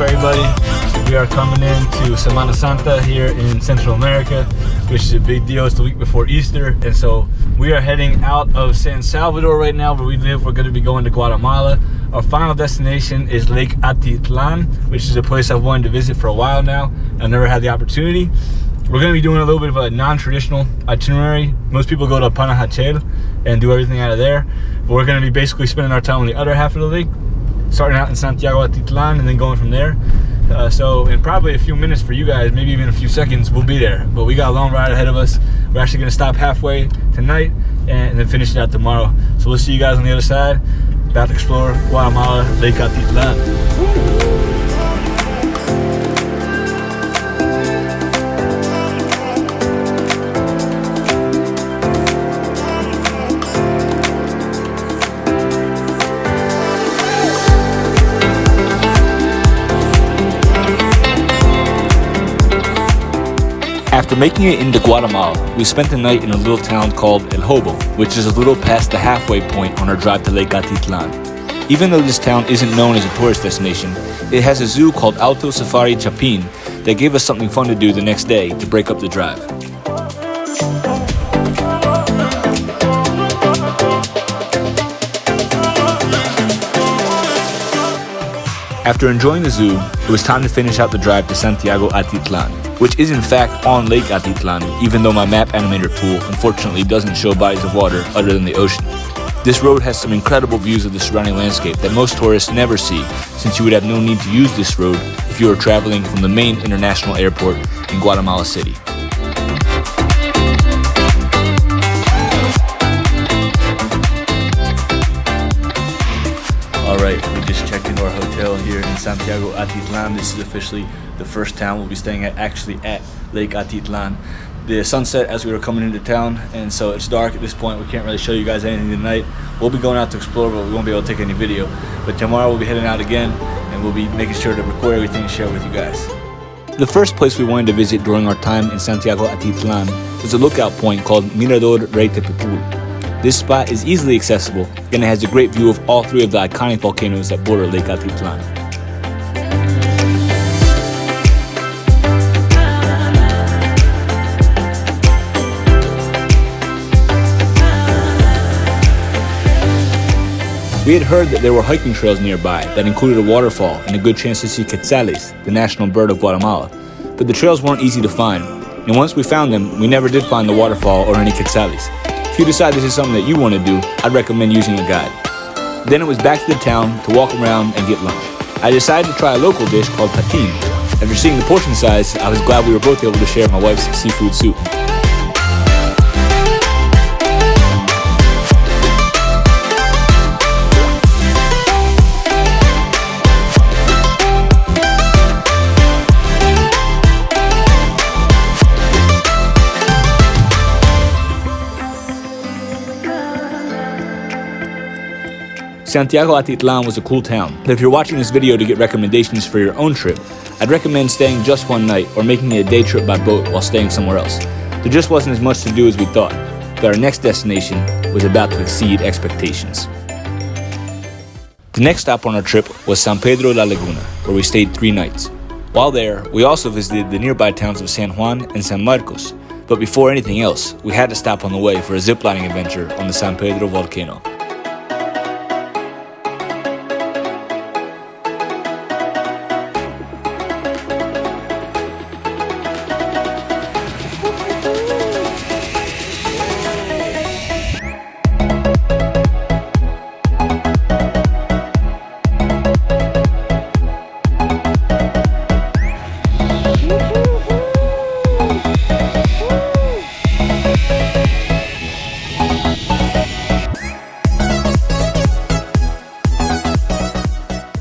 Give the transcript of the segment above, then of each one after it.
for everybody. We are coming into Semana Santa here in Central America, which is a big deal. It's the week before Easter, and so we are heading out of San Salvador right now where we live. We're going to be going to Guatemala. Our final destination is Lake Atitlan, which is a place I've wanted to visit for a while now. I've never had the opportunity. We're going to be doing a little bit of a non-traditional itinerary. Most people go to Panajachel and do everything out of there, but we're going to be basically spending our time on the other half of the lake, starting out in Santiago, Atitlán, and then going from there. So in probably a few minutes for you guys, maybe even a few seconds, we'll be there. But we got a long ride ahead of us. We're actually going to stop halfway tonight and then finish it out tomorrow. So we'll see you guys on the other side. About to explore Guatemala, Lake Atitlan. After making it into Guatemala, we spent the night in a little town called El Hobo, which is a little past the halfway point on our drive to Lake Atitlan. Even though this town isn't known as a tourist destination, it has a zoo called Alto Safari Chapin that gave us something fun to do the next day to break up the drive. After enjoying the zoo, it was time to finish out the drive to Santiago Atitlán, which is in fact on Lake Atitlan, even though my map animator tool unfortunately doesn't show bodies of water other than the ocean. This road has some incredible views of the surrounding landscape that most tourists never see, since you would have no need to use this road if you were traveling from the main international airport in Guatemala City. Alright, we just checked into our hotel here in Santiago Atitlán. This is officially the first town we'll be staying at, actually at Lake Atitlan. The sunset as we were coming into town, and so it's dark at this point. We can't really show you guys anything tonight. We'll be going out to explore, but we won't be able to take any video. But tomorrow we'll be heading out again, and we'll be making sure to record everything and share with you guys. The first place we wanted to visit during our time in Santiago Atitlán was a lookout point called Mirador de Tepepul. This spot is easily accessible, and it has a great view of all three of the iconic volcanoes that border Lake Atitlan. We had heard that there were hiking trails nearby that included a waterfall and a good chance to see quetzales, the national bird of Guatemala, but the trails weren't easy to find, and once we found them, we never did find the waterfall or any quetzales. If you decide this is something that you want to do, I'd recommend using a guide. Then it was back to the town to walk around and get lunch. I decided to try a local dish called Chapin. After seeing the portion size, I was glad we were both able to share my wife's seafood soup. Santiago Atitlán was a cool town, but if you're watching this video to get recommendations for your own trip, I'd recommend staying just one night or making it a day trip by boat while staying somewhere else. There just wasn't as much to do as we thought, but our next destination was about to exceed expectations. The next stop on our trip was San Pedro La Laguna, where we stayed 3 nights. While there, we also visited the nearby towns of San Juan and San Marcos, but before anything else, we had to stop on the way for a ziplining adventure on the San Pedro Volcano.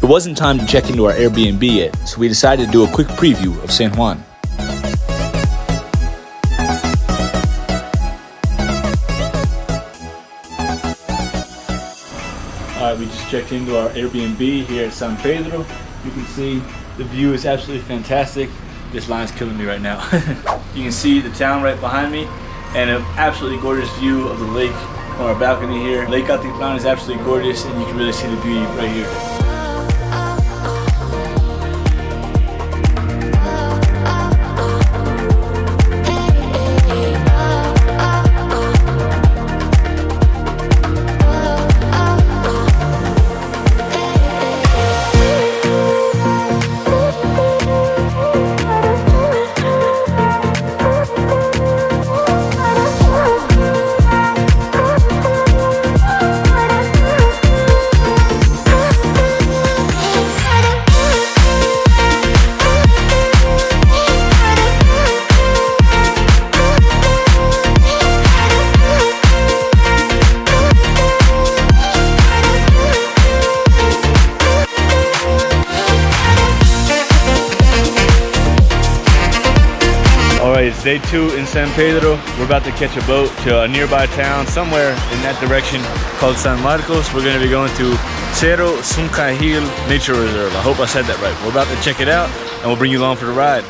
It wasn't time to check into our Airbnb yet, so we decided to do a quick preview of San Juan. Alright, we just checked into our Airbnb here at San Pedro. You can see the view is absolutely fantastic. This line's killing me right now. You can see the town right behind me and an absolutely gorgeous view of the lake from our balcony here. Lake Atitlan is absolutely gorgeous, and you can really see the beauty right here. It's day 2 in San Pedro. We're about to catch a boat to a nearby town somewhere in that direction called San Marcos. We're gonna be going to Cerro, Tzankujil Nature Reserve. I hope I said that right. We're about to check it out and we'll bring you along for the ride.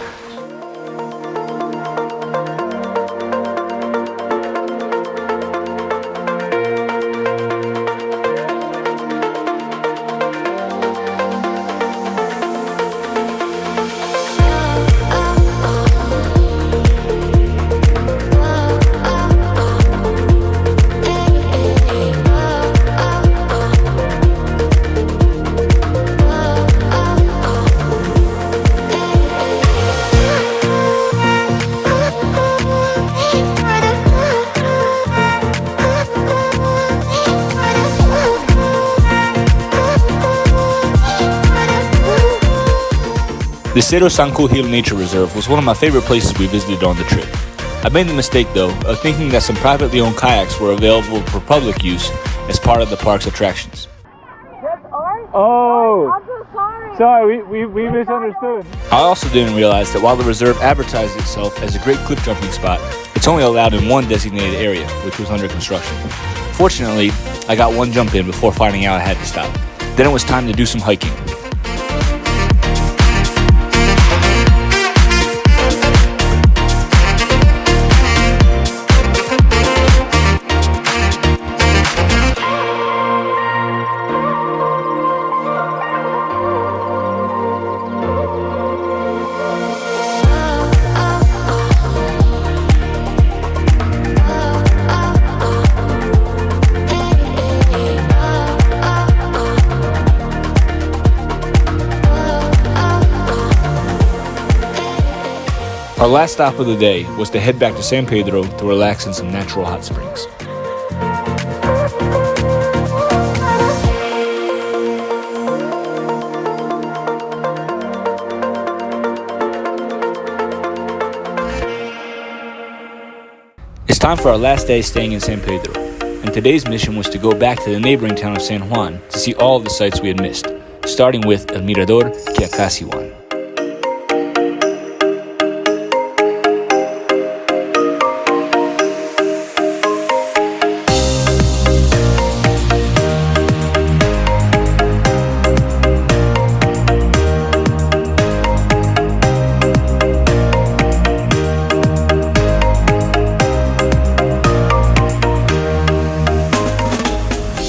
The Cerro Tzankujil Nature Reserve was one of my favorite places we visited on the trip. I made the mistake, though, of thinking that some privately owned kayaks were available for public use as part of the park's attractions. That's ours? Oh, I'm so sorry. sorry, we misunderstood. I also didn't realize that while the reserve advertised itself as a great cliff jumping spot, it's only allowed in one designated area, which was under construction. Fortunately, I got one jump in before finding out I had to stop. Then it was time to do some hiking. Our last stop of the day was to head back to San Pedro to relax in some natural hot springs. It's time for our last day staying in San Pedro, and today's mission was to go back to the neighboring town of San Juan to see all of the sights we had missed, starting with El Mirador, Kiaq'Aiswaan.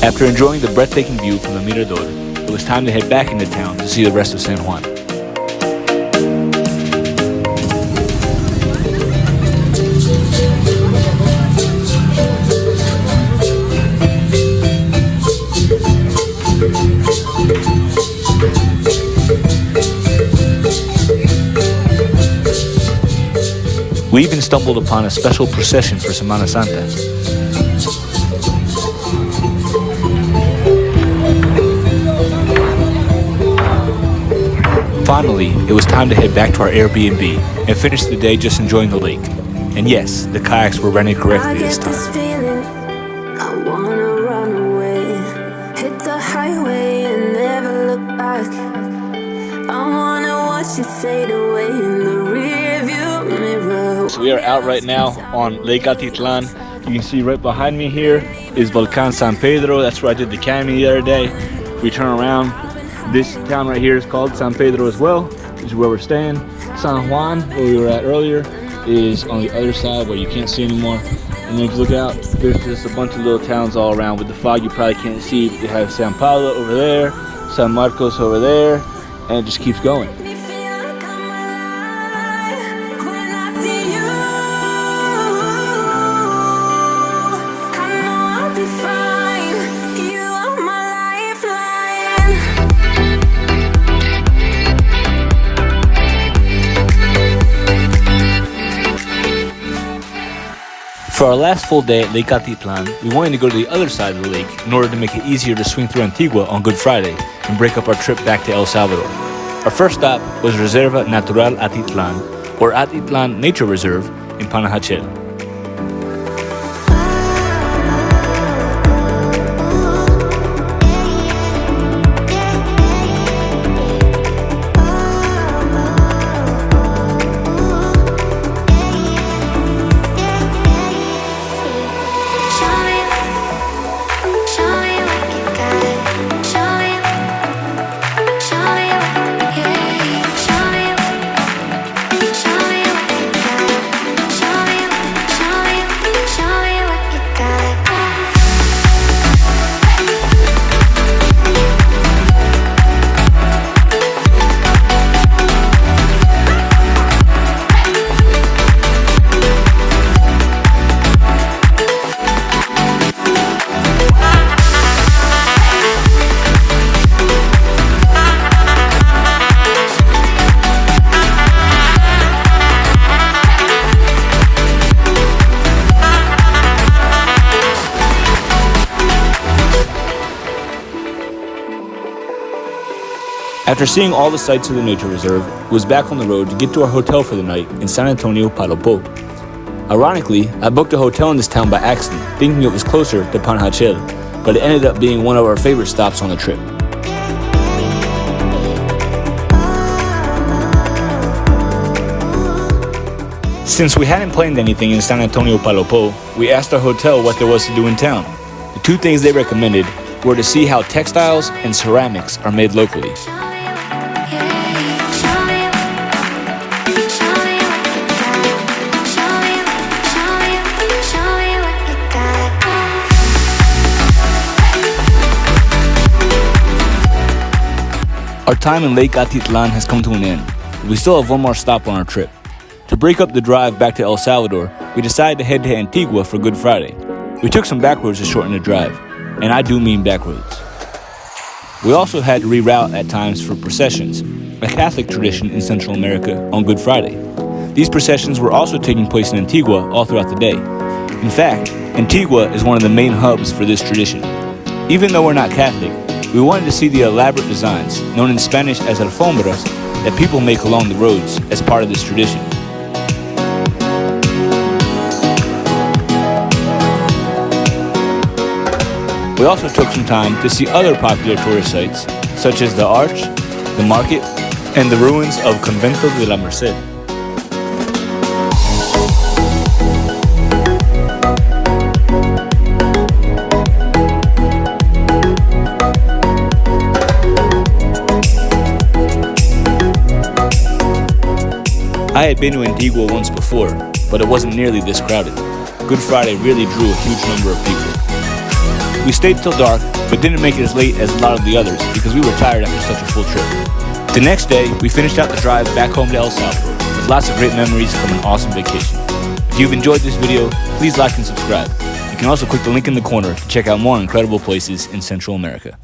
After enjoying the breathtaking view from the Mirador, it was time to head back into town to see the rest of San Juan. We even stumbled upon a special procession for Semana Santa. Finally, it was time to head back to our Airbnb and finish the day just enjoying the lake. And yes, the kayaks were running correctly this time. I wanna run away, hit the highway and never look back. I wanna watch you fade away in the rearview mirror. So we are out right now on Lake Atitlan. You can see right behind me here is Volcano San Pedro. That's where I did the camping the other day. We turn around. This town right here is called San Pedro as well. This is where we're staying. San Juan, where we were at earlier, is on the other side where you can't see anymore. And then if you look out, there's just a bunch of little towns all around. With the fog, you probably can't see. You have San Paulo over there, San Marcos over there, and it just keeps going. For our last full day at Lake Atitlan, we wanted to go to the other side of the lake in order to make it easier to swing through Antigua on Good Friday and break up our trip back to El Salvador. Our first stop was Reserva Natural Atitlán, or Atitlán Nature Reserve in Panajachel. After seeing all the sights of the nature reserve, it was back on the road to get to our hotel for the night in San Antonio Palopó. Ironically, I booked a hotel in this town by accident, thinking it was closer to Panajachel, but it ended up being one of our favorite stops on the trip. Since we hadn't planned anything in San Antonio Palopó, we asked our hotel what there was to do in town. The two things they recommended were to see how textiles and ceramics are made locally. Our time in Lake Atitlan has come to an end. We still have one more stop on our trip. To break up the drive back to El Salvador, we decided to head to Antigua for Good Friday. We took some back roads to shorten the drive, and I do mean back roads. We also had to reroute at times for processions, a Catholic tradition in Central America on Good Friday. These processions were also taking place in Antigua all throughout the day. In fact, Antigua is one of the main hubs for this tradition. Even though we're not Catholic, we wanted to see the elaborate designs, known in Spanish as alfombras, that people make along the roads as part of this tradition. We also took some time to see other popular tourist sites, such as the Arch, the Market, and the ruins of Convento de la Merced. I had been to Antigua once before, but it wasn't nearly this crowded. Good Friday really drew a huge number of people. We stayed till dark, but didn't make it as late as a lot of the others because we were tired after such a full trip. The next day, we finished out the drive back home to El Salvador with lots of great memories from an awesome vacation. If you've enjoyed this video, please like and subscribe. You can also click the link in the corner to check out more incredible places in Central America.